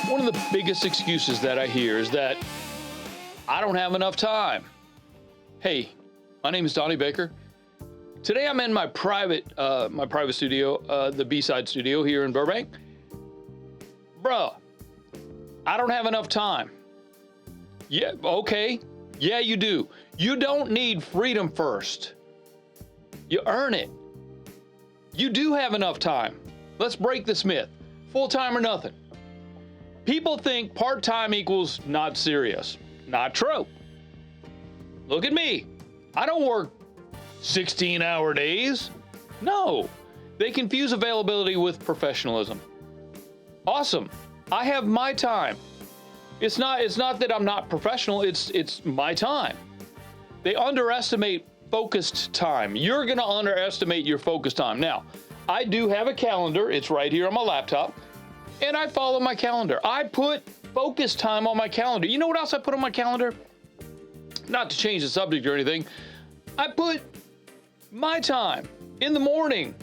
One of the biggest excuses that I hear is that I don't have enough time. Hey, my name is Donnie Baker. Today I'm in my private studio, the B-Side studio here in Burbank. Bruh, I don't have enough time. Yeah, okay. Yeah, you do. You don't need freedom first. You earn it. You do have enough time. Let's break this myth. Full-time or nothing. People think part-time equals not serious. Not true. Look at me. I don't work 16-hour days. No. They confuse availability with professionalism. Awesome. I have my time. It's not that I'm not professional, it's my time. They underestimate focused time. You're going to underestimate your focused time. Now, I do have a calendar. It's right here on my laptop. And I follow my calendar. I put focus time on my calendar. You know what else I put on my calendar? Not to change the subject or anything. I put my time in the morning.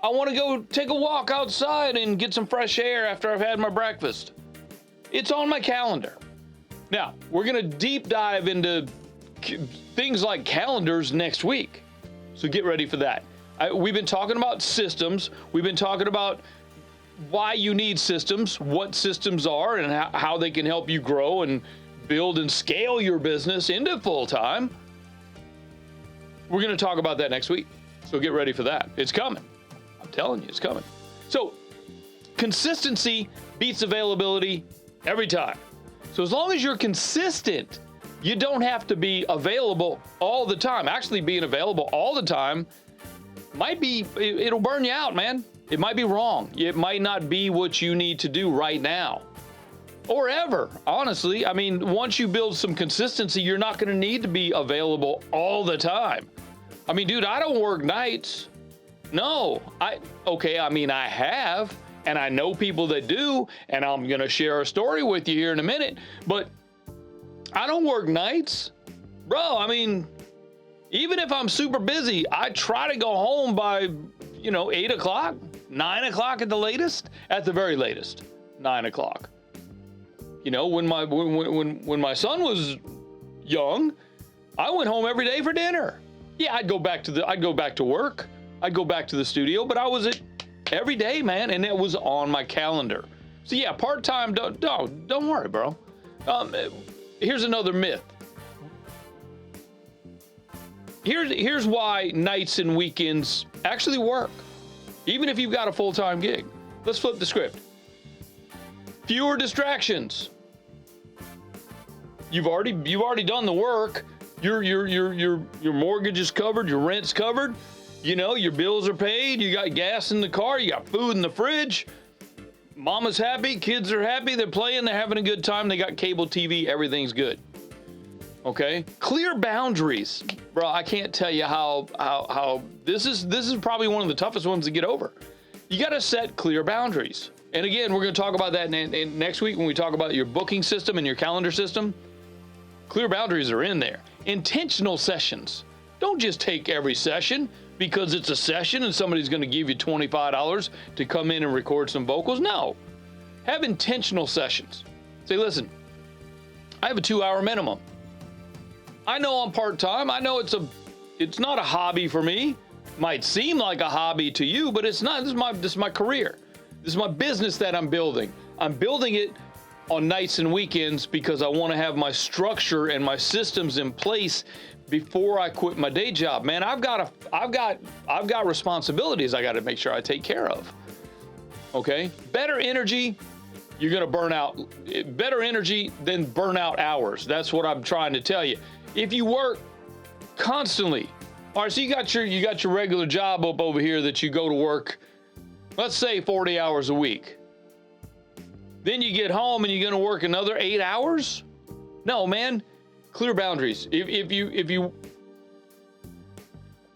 I want to go take a walk outside and get some fresh air after I've had my breakfast. It's on my calendar. Now, we're going to deep dive into things like calendars next week. So get ready for that. We've been talking about systems. We've been talking about why you need systems, what systems are, and how they can help you grow and build and scale your business into full-time. We're going to talk about that next week. So get ready for that. It's coming. I'm telling you, it's coming. So consistency beats availability every time. So as long as you're consistent, you don't have to be available all the time. Actually, being available all the time it'll burn you out, man. It might be wrong. It might not be what you need to do right now or ever, honestly. I mean, once you build some consistency, you're not going to need to be available all the time. I mean, dude, I don't work nights. No, I have, and I know people that do, and I'm going to share a story with you here in a minute, but I don't work nights. Bro, I mean, even if I'm super busy, I try to go home by, 8 o'clock, 9 o'clock at the latest, at the very latest, 9 o'clock. When my son was young, I went home every day for dinner. Yeah, I'd go back to work. I'd go back to the studio, but I was at every day, man, and it was on my calendar. So yeah, part-time, don't worry, bro. Here's another myth. Here's why nights and weekends actually work, even if you've got a full-time gig. Let's flip the script. Fewer distractions. You've already done the work. Your mortgage is covered. Your rent's covered. Your bills are paid. You got gas in the car. You got food in the fridge. Mama's happy. Kids are happy. They're playing. They're having a good time. They got cable TV. Everything's good. Okay. Clear boundaries, bro. I can't tell you how this is probably one of the toughest ones to get over. You got to set clear boundaries. And again, we're going to talk about that in next week when we talk about your booking system and your calendar system. Clear boundaries are in there. Intentional sessions. Don't just take every session because it's a session and somebody's going to give you $25 to come in and record some vocals. No. Have intentional sessions. Say, listen, I have a 2-hour minimum. I know I'm part-time. I know it's not a hobby for me. Might seem like a hobby to you, but it's not. This is my career. This is my business that I'm building. I'm building it on nights and weekends because I want to have my structure and my systems in place before I quit my day job. Man, I've got responsibilities I got to make sure I take care of. Okay? Better energy, you're going to burn out. Better energy than burnout hours. That's what I'm trying to tell you. If you work constantly, all right, so you got your regular job up over here that you go to work, let's say 40 hours a week. Then you get home and you're going to work another 8 hours? No, man. Clear boundaries. If you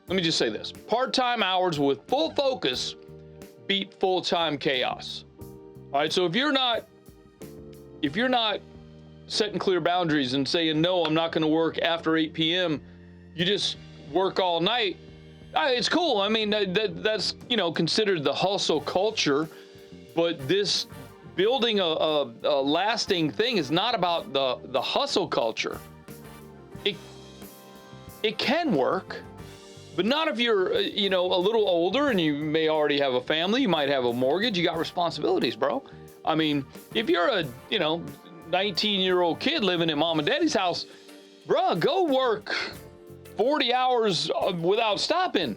let me just say this. Part-time hours with full focus beat full-time chaos. All right, so if you're not setting clear boundaries and saying, no, I'm not going to work after 8 p.m., you just work all night, it's cool. I mean, that's, considered the hustle culture, but this building a lasting thing is not about the hustle culture. It can work, but not if you're, a little older and you may already have a family, you might have a mortgage, you got responsibilities, bro. I mean, if you're a, 19-year-old kid living in mom and daddy's house, bro, go work 40 hours without stopping.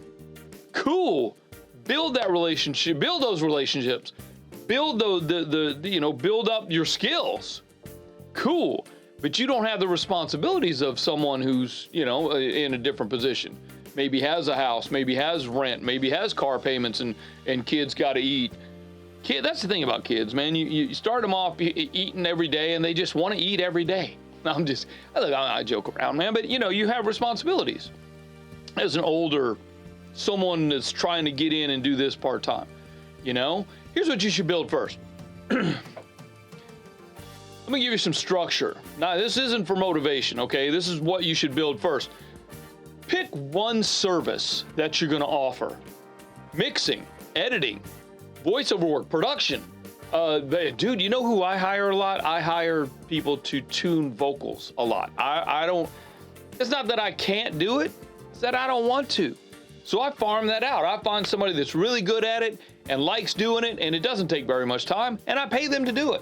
Cool. Build that relationship, build those relationships, build build up your skills. Cool. But you don't have the responsibilities of someone who's, in a different position. Maybe has a house, maybe has rent, maybe has car payments and kids got to eat. That's the thing about kids, man. You start them off eating every day and they just want to eat every day. I joke around, man, but you have responsibilities as an older someone that's trying to get in and do this part-time. Here's what you should build first. Let me give you some structure. Now, this isn't for motivation, okay? This is what you should build first. Pick one service that you're going to offer. Mixing, editing, voiceover work, production. Dude, you know who I hire a lot? I hire people to tune vocals a lot. I don't, it's not that I can't do it, it's that I don't want to. So I farm that out. I find somebody that's really good at it and likes doing it, and it doesn't take very much time, and I pay them to do it.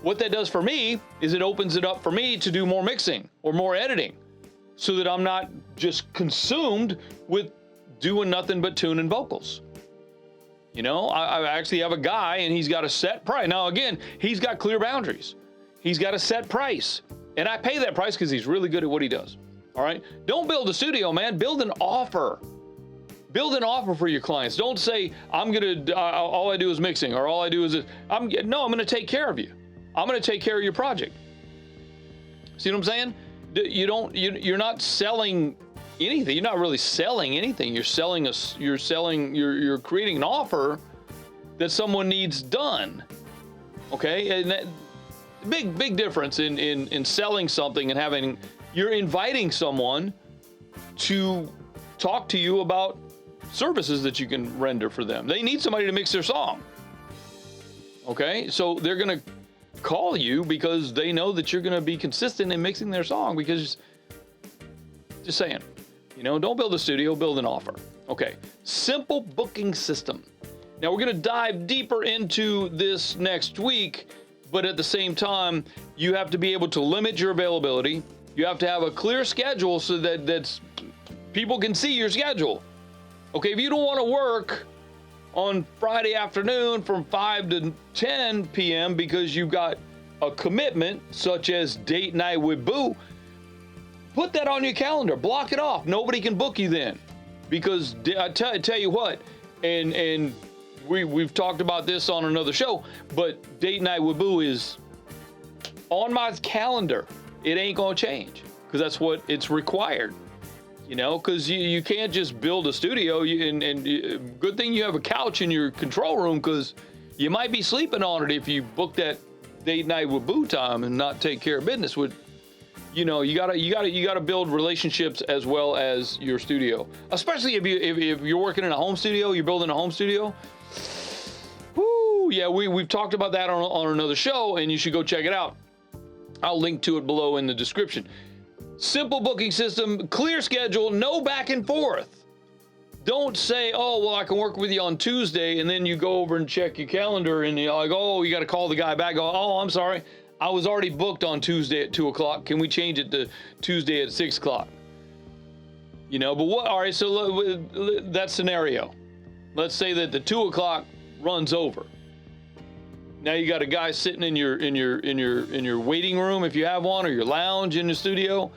What that does for me is it opens it up for me to do more mixing or more editing so that I'm not just consumed with doing nothing but tuning vocals. I actually have a guy and he's got a set price. Now, again, he's got clear boundaries. He's got a set price, and I pay that price because he's really good at what he does. All right. Don't build a studio, man. Build an offer. Build an offer for your clients. Don't say, all I do is mixing, or all I do is this. I'm going to take care of you. I'm going to take care of your project. See what I'm saying? You're not selling anything. You're not really selling anything. You're creating an offer that someone needs done. Okay. And that big difference in selling something and you're inviting someone to talk to you about services that you can render for them. They need somebody to mix their song. Okay. So they're going to call you because they know that you're going to be consistent in mixing their song, because just saying, don't build a studio, build an offer. Okay. Simple booking system. Now we're going to dive deeper into this next week, but at the same time, you have to be able to limit your availability. You have to have a clear schedule so that people can see your schedule. Okay. If you don't want to work on Friday afternoon from 5 to 10 p.m. because you've got a commitment such as date night with Boo, put that on your calendar. Block it off. Nobody can book you then, because I tell you what, and we've talked about this on another show, but date night with Boo is on my calendar. It ain't gonna change because that's what it's required. Because you can't just build a studio, and good thing you have a couch in your control room, because you might be sleeping on it if you book that date night with Boo time and not take care of business. You gotta build relationships as well as your studio, especially if you're working in a home studio, you're building a home studio. Woo, yeah, we've talked about that on another show, and you should go check it out. I'll link to it below in the description. Simple booking system, clear schedule, no back and forth. Don't say, oh, well, I can work with you on Tuesday, and then you go over and check your calendar, and you're like, oh, you got to call the guy back. Go, oh, I'm sorry. I was already booked on Tuesday at 2 o'clock. Can we change it to Tuesday at 6 o'clock? But what? All right, so that scenario. Let's say that the 2 o'clock runs over. Now you got a guy sitting in your waiting room, if you have one, or your lounge in the studio,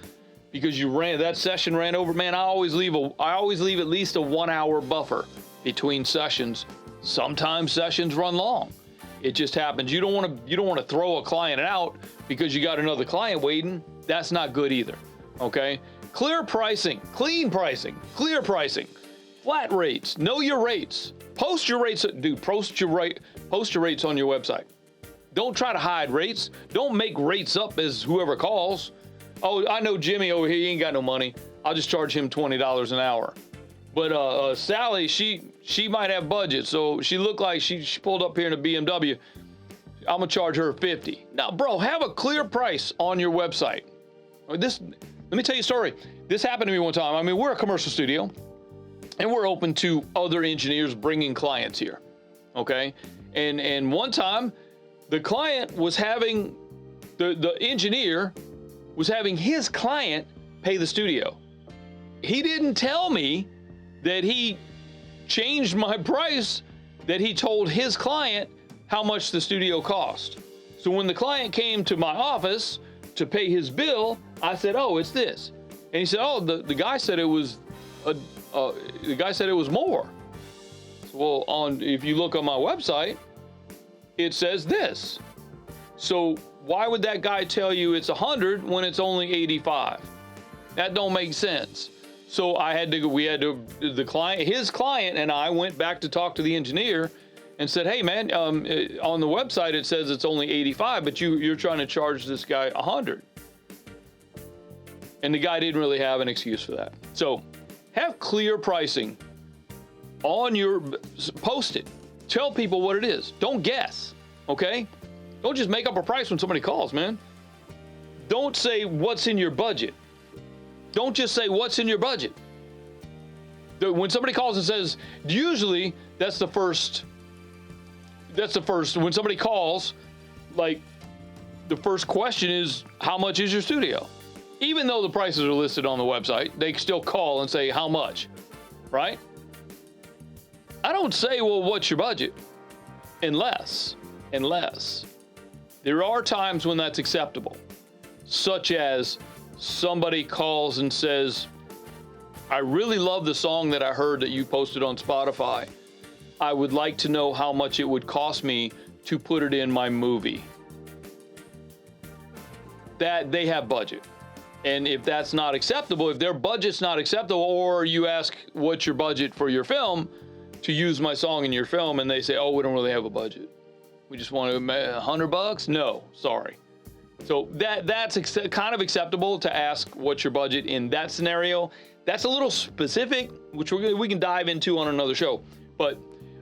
because that session ran over. Man, I always leave at least a 1 hour buffer between sessions. Sometimes sessions run long. It just happens. You don't want to throw a client out because you got another client waiting. That's not good either. Okay? Clear pricing, clean pricing, clear pricing, flat rates, know your rates. Post your rates, dude. Post your rates on your website. Don't try to hide rates. Don't make rates up as whoever calls. Oh, I know Jimmy over here. He ain't got no money. I'll just charge him $20 an hour. But Sally, she might have budget. So she looked like she pulled up here in a BMW. I'm gonna charge her 50. Now, bro, have a clear price on your website. Let me tell you a story. This happened to me one time. I mean, we're a commercial studio, and we're open to other engineers bringing clients here, okay? And one time, the client was having, the engineer was having his client pay the studio. He didn't tell me that he changed my price, that he told his client how much the studio cost. So when the client came to my office to pay his bill, I said, "Oh, it's this." And he said, "Oh, the guy said it was more." So, well, if you look on my website, it says this. So why would that guy tell you it's 100 when it's only 85? That don't make sense. So his client and I went back to talk to the engineer and said, "Hey man, on the website it says it's only 85, but you're trying to charge this guy 100. And the guy didn't really have an excuse for that. So have clear pricing on your, post it. Tell people what it is. Don't guess, okay? Don't just make up a price when somebody calls, man. Don't say what's in your budget. Don't just say what's in your budget. When somebody calls and says, usually that's the first, when somebody calls, like the first question is, how much is your studio? Even though the prices are listed on the website, they still call and say, how much, right? I don't say, well, what's your budget? Unless there are times when that's acceptable, such as somebody calls and says, I really love the song that I heard that you posted on Spotify. I would like to know how much it would cost me to put it in my movie. That they have budget. And if that's not acceptable, if their budget's not acceptable, or you ask what's your budget for your film to use my song in your film, and they say, oh, we don't really have a budget. We just want $100? No, sorry. So that's kind of acceptable to ask what's your budget in that scenario. That's a little specific, which we can dive into on another show. But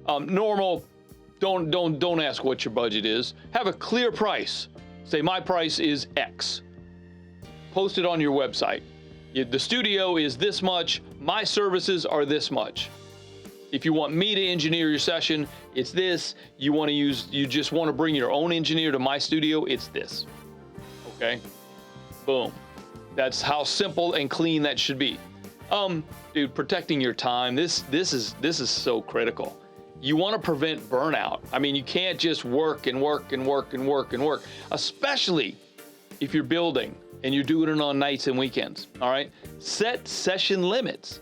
normal, don't ask what your budget is. Have a clear price. Say my price is X. Post it on your website. The studio is this much. My services are this much. If you want me to engineer your session, it's this. You just want to bring your own engineer to my studio, it's this. Okay? Boom. That's how simple and clean that should be. Dude, protecting your time. This is so critical. You want to prevent burnout. I mean, you can't just work and work and work and work and work, especially if you're building and you're doing it on nights and weekends. All right? Set session limits.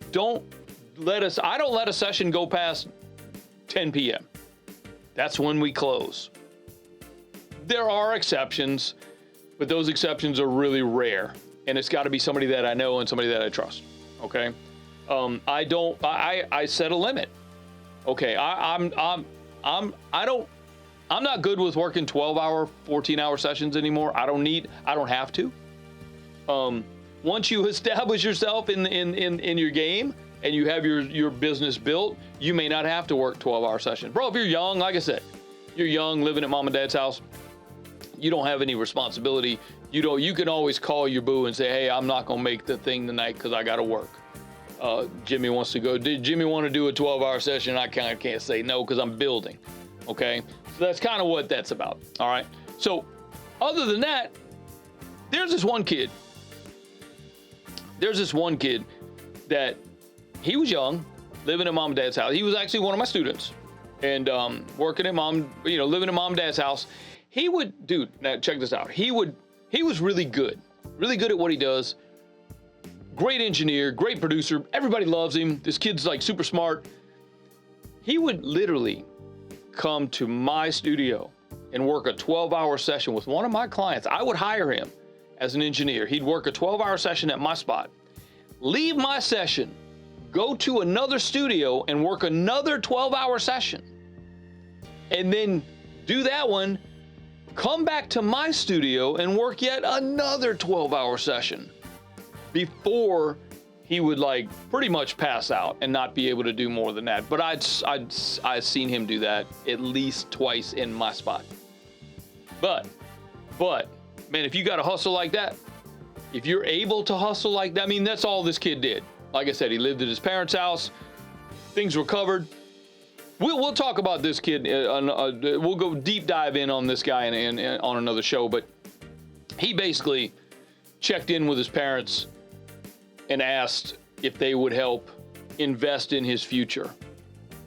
I don't let a session go past 10 p.m. That's when we close. There are exceptions, but those exceptions are really rare. And it's got to be somebody that I know and somebody that I trust. Okay. I set a limit. Okay. I'm not good with working 12-hour, 14-hour sessions anymore. I don't have to. Once you establish yourself in your game and you have your business built, you may not have to work 12-hour sessions. Bro, if you're young, like I said, you're young, living at mom and dad's house, you don't have any responsibility. You can always call your boo and say, hey, I'm not going to make the thing tonight because I got to work. Jimmy wants to go. Did Jimmy want to do a 12-hour session? I kind of can't say no because I'm building. Okay. So that's kind of what that's about. All right. So other than that, there's this one kid that he was young, living at mom and dad's house. He was actually one of my students and working at living at mom and dad's house. Now check this out. He was really good at what he does. Great engineer, great producer. Everybody loves him. This kid's like super smart. He would literally come to my studio and work a 12-hour session with one of my clients. I would hire him as an engineer. He'd work a 12-hour session at my spot, leave my session, go to another studio and work another 12-hour session, and then do that one, come back to my studio and work yet another 12-hour session before he would like pretty much pass out and not be able to do more than that. But I've seen him do that at least twice in my spot. But man, if you got to hustle like that, if you're able to hustle like that, I mean, that's all this kid did. Like I said, he lived at his parents' house. Things were covered. We'll talk about this kid. We'll go deep dive in on this guy and on another show. But he basically checked in with his parents and asked if they would help invest in his future,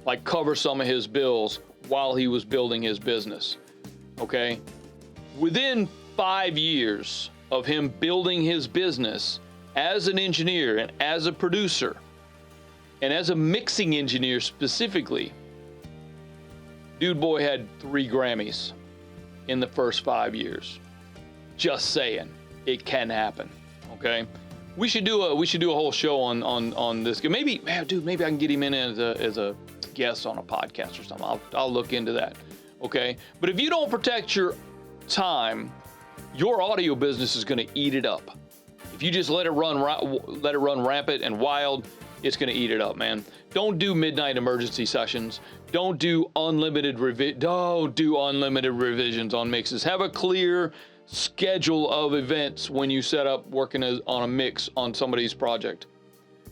like cover some of his bills while he was building his business. Okay? Within 5 years of him building his business as an engineer and as a producer and as a mixing engineer specifically, dude boy had 3 Grammys in the first 5 years. Just saying, it can happen. Okay, we should do a whole show on this. Maybe, man, dude, maybe I can get him in as a guest on a podcast or something. I'll look into that. Okay, but if you don't protect your time, your audio business is going to eat it up. If you just let it run rampant and wild, it's going to eat it up, man. Don't do midnight emergency sessions. Don't do unlimited revisions on mixes. Have a clear schedule of events when you set up working on a mix on somebody's project.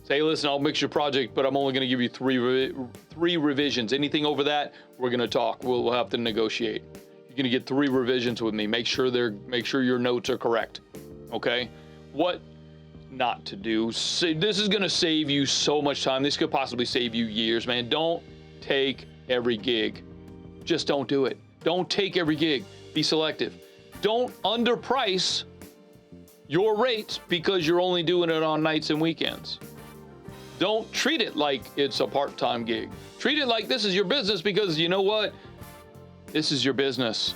Say, listen, I'll mix your project, but I'm only going to give you three revisions. Anything over that, we're going to talk. We'll have to negotiate. You're going to get 3 revisions with me. Make sure your notes are correct. Okay? What not to do. This is going to save you so much time. This could possibly save you years, man. Don't take every gig. Just don't do it. Don't take every gig. Be selective. Don't underprice your rates because you're only doing it on nights and weekends. Don't treat it like it's a part-time gig. Treat it like this is your business, because you know what? This is your business.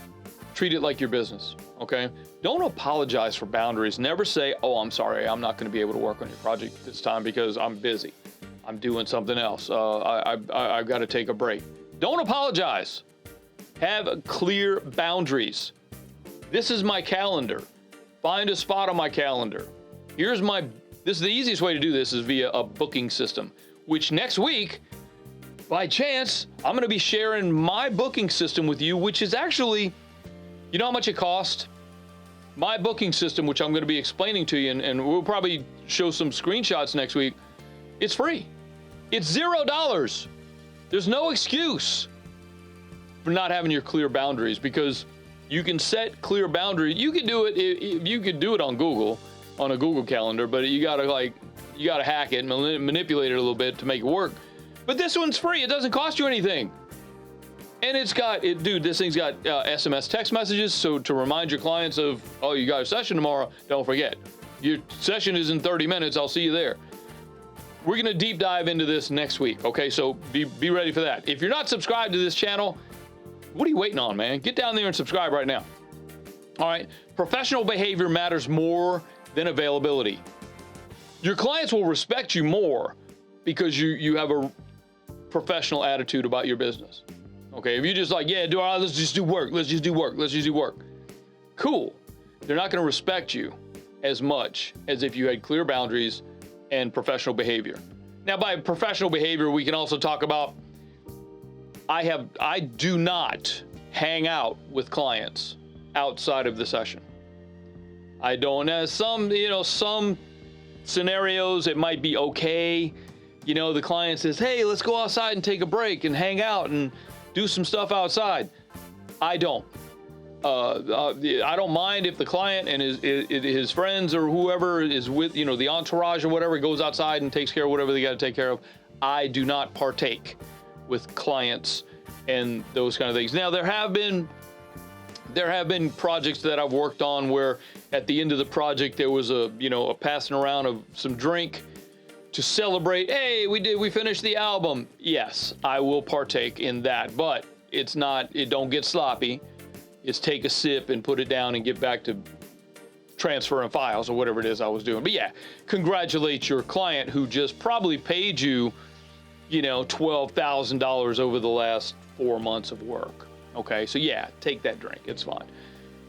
Treat it like your business, okay? Don't apologize for boundaries. Never say, oh, I'm sorry, I'm not going to be able to work on your project this time because I'm busy. I'm doing something else. I've got to take a break. Don't apologize. Have clear boundaries. This is my calendar. Find a spot on my calendar. This is the easiest way to do this is via a booking system, which next week, by chance, I'm going to be sharing my booking system with you, which is actually, you know how much it costs? My booking system, which I'm going to be explaining to you, and we'll probably show some screenshots next week. It's free. It's $0. There's no excuse for not having your clear boundaries, because you can set clear boundaries. You can do it. You could do it on Google, on a Google Calendar, but you gotta hack it and manipulate it a little bit to make it work. But this one's free. It doesn't cost you anything. And dude, this thing's got SMS text messages, so to remind your clients of, oh, you got a session tomorrow, don't forget. Your session is in 30 minutes. I'll see you there. We're going to deep dive into this next week, okay? So be ready for that. If you're not subscribed to this channel, what are you waiting on, man? Get down there and subscribe right now. All right, professional behavior matters more than availability. Your clients will respect you more because you have a professional attitude about your business. Okay, if you're just like, yeah, let's just do work. Let's just do work. Cool. They're not going to respect you as much as if you had clear boundaries and professional behavior. Now, by professional behavior, we can also talk about, I do not hang out with clients outside of the session. I don't. Some scenarios it might be okay. The client says, hey, let's go outside and take a break and hang out and do some stuff outside. I don't. I don't mind if the client and his friends or whoever is with, the entourage or whatever, goes outside and takes care of whatever they got to take care of. I do not partake with clients and those kind of things. Now, there have been projects that I've worked on where at the end of the project there was a passing around of some drink to celebrate. Hey, we finished the album. Yes, I will partake in that, but it don't get sloppy. It's take a sip and put it down and get back to transferring files or whatever it is I was doing. But yeah, congratulate your client who just probably paid you, $12,000 over the last 4 months of work. Okay, so yeah, take that drink. It's fine.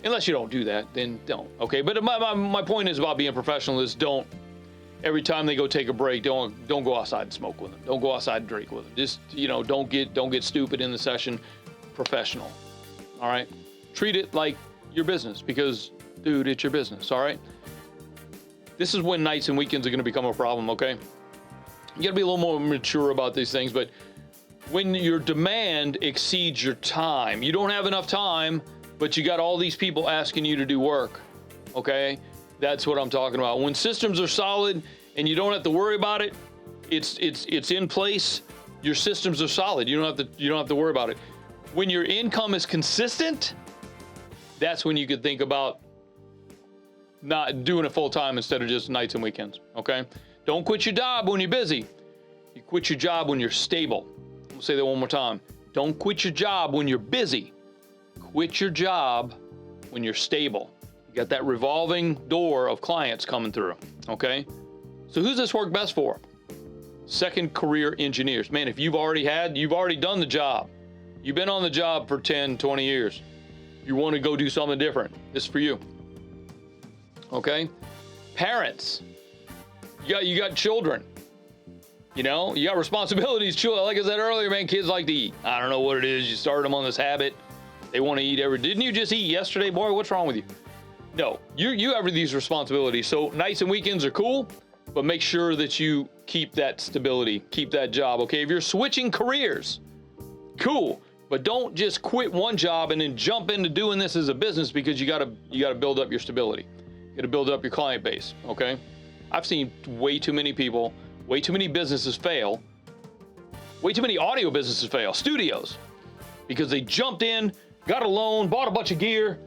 Unless you don't do that, then don't. Okay, but my point is about being professional is don't every time they go take a break, don't go outside and smoke with them. Don't go outside and drink with them. Just, don't get stupid in the session. Professional. All right. Treat it like your business because, dude, it's your business. All right. This is when nights and weekends are going to become a problem. Okay. You got to be a little more mature about these things, but when your demand exceeds your time, you don't have enough time, but you got all these people asking you to do work. Okay. That's what I'm talking about. When systems are solid and you don't have to worry about it, it's in place. Your systems are solid. You don't have to worry about it. When your income is consistent, that's when you could think about not doing it full time instead of just nights and weekends. Okay? Don't quit your job when you're busy. You quit your job when you're stable. I'll say that one more time. Don't quit your job when you're busy. Quit your job when you're stable. You got that revolving door of clients coming through. Okay? So who's this work best for? Second career engineers. Man, if you've already done the job. You've been on the job for 10, 20 years. You want to go do something different. This is for you. Okay? Parents. You got children. You got responsibilities. Children, like I said earlier, man, kids like to eat. I don't know what it is. You started them on this habit. They want to eat didn't you just eat yesterday, boy? What's wrong with you? No, you have these responsibilities. So nights and weekends are cool, but make sure that you keep that stability, keep that job. Okay, if you're switching careers, cool, but don't just quit one job and then jump into doing this as a business because you gotta build up your stability. You gotta build up your client base. Okay, I've seen way too many people, way too many businesses fail, way too many audio businesses fail, studios, because they jumped in, got a loan, bought a bunch of gear.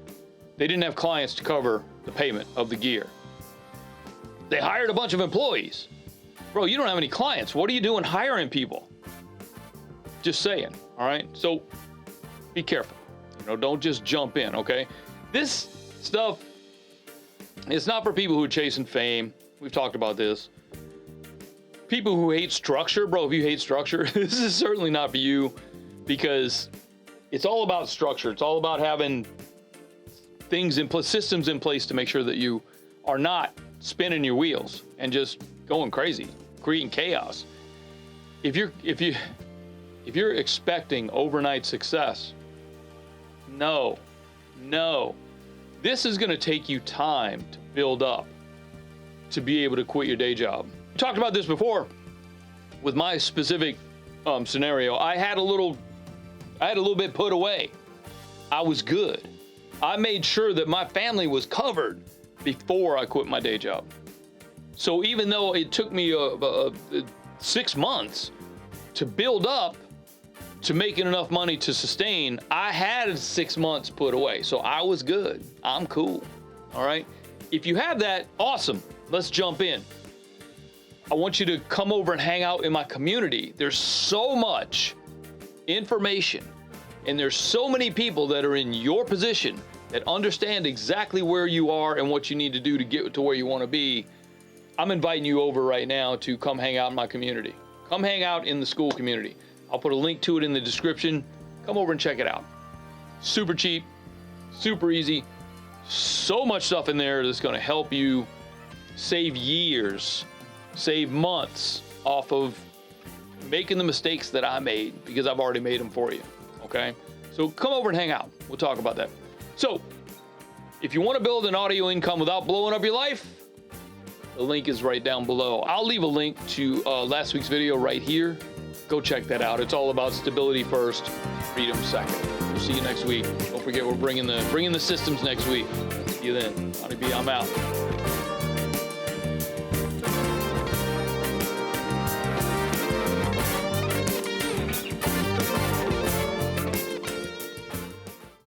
They didn't have clients to cover the payment of the gear. They hired a bunch of employees. Bro, you don't have any clients. What are you doing hiring people? Just saying, all right? So be careful. Don't just jump in, okay? This stuff is not for people who are chasing fame. We've talked about this. People who hate structure, bro, if you hate structure, this is certainly not for you because it's all about structure. It's all about having systems in place to make sure that you are not spinning your wheels and just going crazy, creating chaos. If you're expecting overnight success, no. This is going to take you time to build up to be able to quit your day job. We talked about this before with my specific scenario. I had a little bit put away. I was good. I made sure that my family was covered before I quit my day job. So even though it took me 6 months to build up to making enough money to sustain, I had 6 months put away. So I was good. I'm cool. All right. If you have that, awesome. Let's jump in. I want you to come over and hang out in my community. There's so much information and there's so many people that are in your position that understand exactly where you are and what you need to do to get to where you want to be. I'm inviting you over right now to come hang out in my community. Come hang out in the Skool community. I'll put a link to it in the description. Come over and check it out. Super cheap, super easy. So much stuff in there that's going to help you save years, save months off of making the mistakes that I made because I've already made them for you. Okay? So come over and hang out. We'll talk about that. So, if you want to build an audio income without blowing up your life, the link is right down below. I'll leave a link to last week's video right here. Go check that out. It's all about stability first, freedom second. We'll see you next week. Don't forget, we're bringing the systems next week. See you then. Honey B, I'm out.